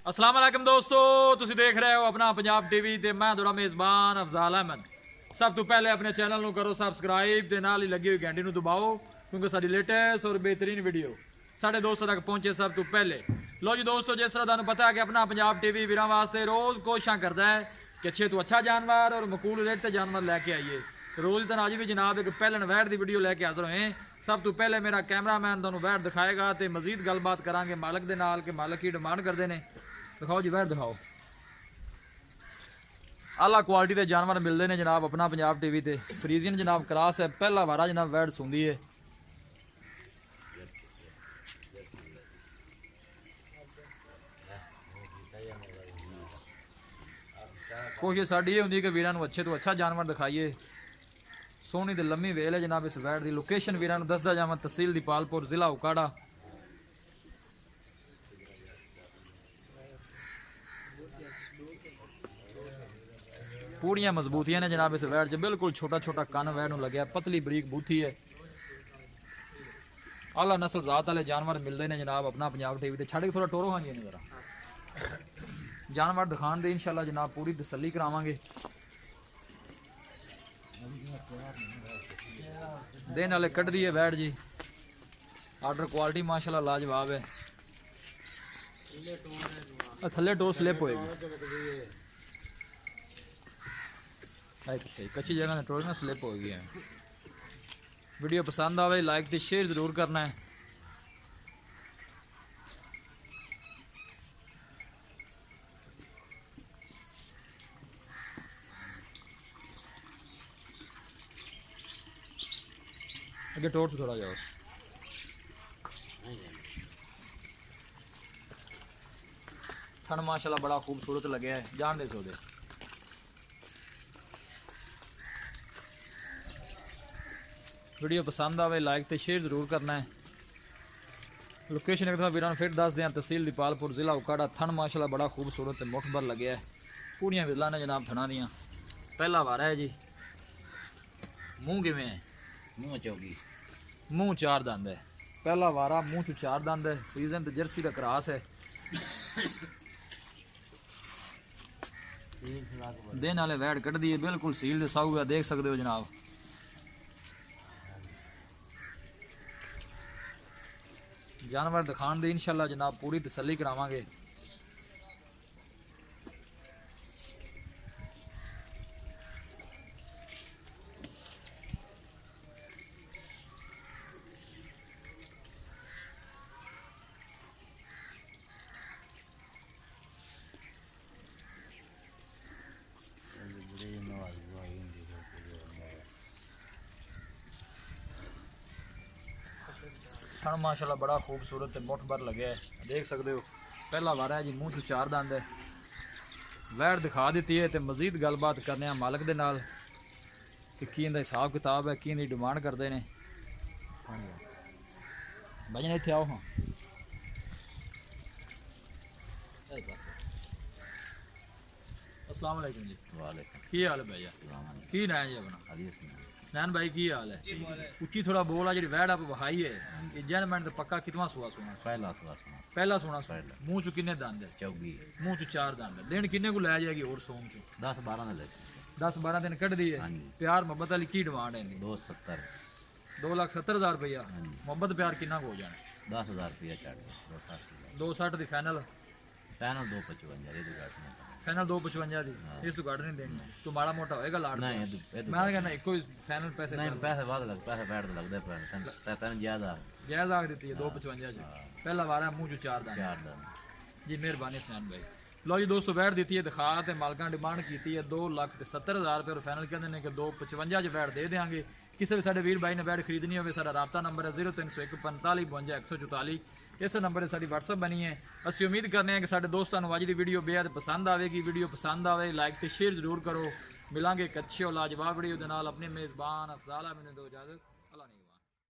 अस्सलाम वालेकुम दोस्तों, ਤੁਸੀਂ ਦੇਖ ਰਹੇ ਹੋ ਆਪਣਾ ਪੰਜਾਬ ਟੀਵੀ ਤੇ ਮੈਂ ਤੁਹਾਡਾ ਮੇਜ਼ਬਾਨ ਅਫਜ਼ਾਲ ਅਹਿਮਦ। ਸਭ ਤੋਂ ਪਹਿਲੇ ਆਪਣੇ ਚੈਨਲ ਨੂੰ ਕਰੋ ਸਬਸਕ੍ਰਾਈਬ ਤੇ ਨਾਲ ਹੀ ਲੱਗੀ ਹੋਈ ਘੰਟੀ ਨੂੰ ਦਬਾਓ ਕਿਉਂਕਿ ਸਾਡੀ ਲੇਟੈਸਟ ਔਰ ਬਿਹਤਰੀਨ ਵੀਡੀਓ ਸਾਡੇ ਦੋਸਤਾਂ ਤੱਕ ਪਹੁੰਚੇ ਸਭ ਤੋਂ ਪਹਿਲੇ। ਲੋ ਜੀ ਦੋਸਤੋ, ਜਿਸ ਤਰ੍ਹਾਂ ਤੁਹਾਨੂੰ ਪਤਾ ਹੈ ਕਿ ਆਪਣਾ ਪੰਜਾਬ ਟੀਵੀ ਵੀਰਾਂ ਵਾਸਤੇ ਰੋਜ਼ ਕੋਸ਼ਿਸ਼ਾਂ ਕਰਦਾ ਹੈ ਕਿ ਅੱਛੇ ਤੋਂ ਅੱਛਾ ਜਾਨਵਰ ਔਰ ਮਕੂਲ ਰੇਟ ਤੇ ਜਾਨਵਰ ਲੈ ਕੇ ਆਈਏ। ਰੋਜ਼ ਦੀ ਤਰ੍ਹਾਂ ਅੱਜ ਵੀ ਜਨਾਬ ਇੱਕ ਪਹਿਲਣ ਵੈੜ ਦੀ ਵੀਡੀਓ ਲੈ ਕੇ ਹਾਜ਼ਰ ਹੋਏ। ਸਭ ਤੋਂ ਪਹਿਲੇ ਮੇਰਾ ਕੈਮਰਾਮੈਨ ਤੁਹਾਨੂੰ ਵੈੜ ਦਿਖਾਏਗਾ ਤੇ ਮਜ਼ੀਦ ਗੱਲਬਾਤ ਕਰਾਂਗੇ ਮਾਲਕ ਦੇ ਨਾਲ ਕਿ ਮਾਲਕ ਕੀ ਡਿਮਾਂਡ ਕਰਦੇ ਨੇ। ਦਿਖਾਓ ਜੀ ਵੈੜ ਦਿਖਾਓ। ਆਲਾ ਕੁਆਲਿਟੀ ਦੇ ਜਾਨਵਰ ਮਿਲਦੇ ਨੇ ਜਨਾਬ ਆਪਣਾ ਪੰਜਾਬ ਟੀਵੀ ਤੇ। ਫਰੀਜ਼ੀਅਨ ਜਨਾਬ ਕਰਾਸ ਹੈ, ਪਹਿਲਾ ਵਾਰਾ ਜਨਾਬ ਵੈੜ ਸੁੰਦੀ ਹੈ। ਕੋਸ਼ਿਸ਼ ਸਾਡੀ ਇਹ ਹੁੰਦੀ ਕਿ ਵੀਰਾਂ ਨੂੰ ਅੱਛੇ ਤੋਂ ਅੱਛਾ ਜਾਨਵਰ ਦਿਖਾਈਏ। ਸੋਹਣੀ ਤੇ ਲੰਮੀ ਵੇਲ ਹੈ ਜਨਾਬ ਇਸ ਵੈੜ ਦੀ। ਲੋਕੇਸ਼ਨ ਵੀਰਾਂ ਨੂੰ ਦੱਸਦਾ ਜਾਵਾਂ, ਤਹਿਸੀਲ ਦੀਪਾਲਪੁਰ, ਜ਼ਿਲ੍ਹਾ ਉਕਾੜਾ। ਪੂਰੀਆਂ ਮਜ਼ਬੂਤੀਆਂ ਨੇ ਜਨਾਬ ਇਸ ਵੈੜ 'ਚ। ਬਿਲਕੁਲ ਛੋਟਾ ਛੋਟਾ ਕੰਨ ਵੈੜ ਨੂੰ ਲੱਗਿਆ, ਪਤਲੀ ਬਰੀਕ ਬੂਥੀ ਹੈ। ਆਲਾ ਨਸਲ ਜ਼ਾਤ ਵਾਲੇ ਜਾਨਵਰ ਮਿਲਦੇ ਨੇ ਜਨਾਬ ਆਪਣਾ ਪੰਜਾਬ ਟੀਵੀ ਤੇ। ਛੱਡ ਕੇ ਥੋੜਾ ਟੋਰੋ ਹਾਂ ਜੀ ਜ਼ਰਾ ਜਾਨਵਰ ਦਿਖਾਣ ਦੇ ਇੰਸ਼ਾਅੱਲਾ ਜਨਾਬ ਪੂਰੀ ਤਸੱਲੀ ਕਰਾਵਾਂਗੇ। ਦੇਣ ਵਾਲੇ ਕੱਢਦੀ ਹੈ ਵੈੜ ਜੀ। ਆਰਡਰ ਕੁਆਲਿਟੀ ਮਾਸ਼ਾਅੱਲਾ ਲਾਜਵਾਬ ਹੈ। ਥੱਲੇ ਟੋਰ ਸਲਿਪ ਹੋਏਗੀ, कच्ची जगह ने टोर में स्लिप हो गई है। वीडियो पसंद आवे लाइक ते शेयर जरूर करना है। आगे टोर से थोड़ा जाओ। थन माशाल्लाह बड़ा खूबसूरत लगे है, जान दे सो दे। वीडियो पसंद आवे लाइक ते शेयर जरूर करना है। लोकेशन एक दफ़ा वीरान फिर दस दें, तहसील दीपालपुर, जिला उकाड़ा। थन माशाल्लाह बड़ा खूबसूरत मुठभर लगे है। पूरियां विरला ने जनाब थना दियां। पहला वारा है जी। मूँह किवें है? मूँह चौकी, मूँह चार दंद है। पहला वारा, मूँह चो चार दंद है। सीजन ते जर्सी का क्रॉस है। दिन वाले वैड़ कट दी है, बिल्कुल सील दे साऊ है, देख सकते हो जनाब। जानवर दिखाने दे इंशाल्लाह जनाब पूरी तसल्ली करावांगे। थन माशाल्लाह बड़ा खूबसूरत मुठभर लगे है, देख सकते हो। पहला वारा है जी, मूँह चो चार दंद है। वैड़ दिखा दी है तो मजीद गलबात करने मालक दे नाल कि की इनका हिसाब किताब है, की इनकी डिमांड करते हैं। भजन इत्थे आओ। हाँ अस्सलाम वालेकुम जी। वालेकुम की हाल है भैया? की नाम है जी अपना? स्नैन भाई की हाल है? उच्ची थोड़ा बोल आ जी। वैड़ आप वहाई है ये जैनमेंट तो पक्का कितना सुआ सुना? पहला सुना पहला सोना सुना। मूँह चो किन्ने दंद है? चौकी, मूँह चो चार दंद है। दिन किन्ने को लै जाएगी और सोम चो? 10-12 ने लगे। 10-12 दिन कट दी है। प्यार मोहब्बत वाली की डिमांड है? 270, 2,70,000 रुपया। मोहब्बत प्यार किन्ना हो जाना? 10,000 रुपया छड़ दो। 260 दी फाइनल? पैनल 255 ये दुकान फाइनल 255 दी। इस तो घट नहीं देनी। तू माड़ा मोटा होएगा लाड़? नहीं मैं कहना एको ही फाइनल पैसे नहीं, पैसे बाद लग, पैसे बैठ लगदे पर तन ज्यादा जायज आख दी है 255 जी। पहला वारा मूँह चो चार दंद। 4 दिन जी मेहरबानी स्नैन भाई। लो जी दोस्तों, वैड़ दी है दिखा तो मालक ने डिमांड की है 2,70,000 रुपये और फाइनल कहते हैं कि 255 च वैड़ दे देंगे। किसी भी साढ़े वीर भाई ने वैड़ खरीदनी हो साਡਾ राबता नंबर है 0301 45 52 144। इस नंबर से साड़ी WhatsApp बनी है। असं उम्मीद करने हैं कि साढ़े दोस्तों अज की वीडियो बेहद पसंद आएगी। वीडियो पसंद आए लाइक तो शेयर जरूर करो। मिलांगे एक अच्छे और लाजवाब वीडियो के नाल। अपने मेज़बान अफजाल अहमद दो इजाजत।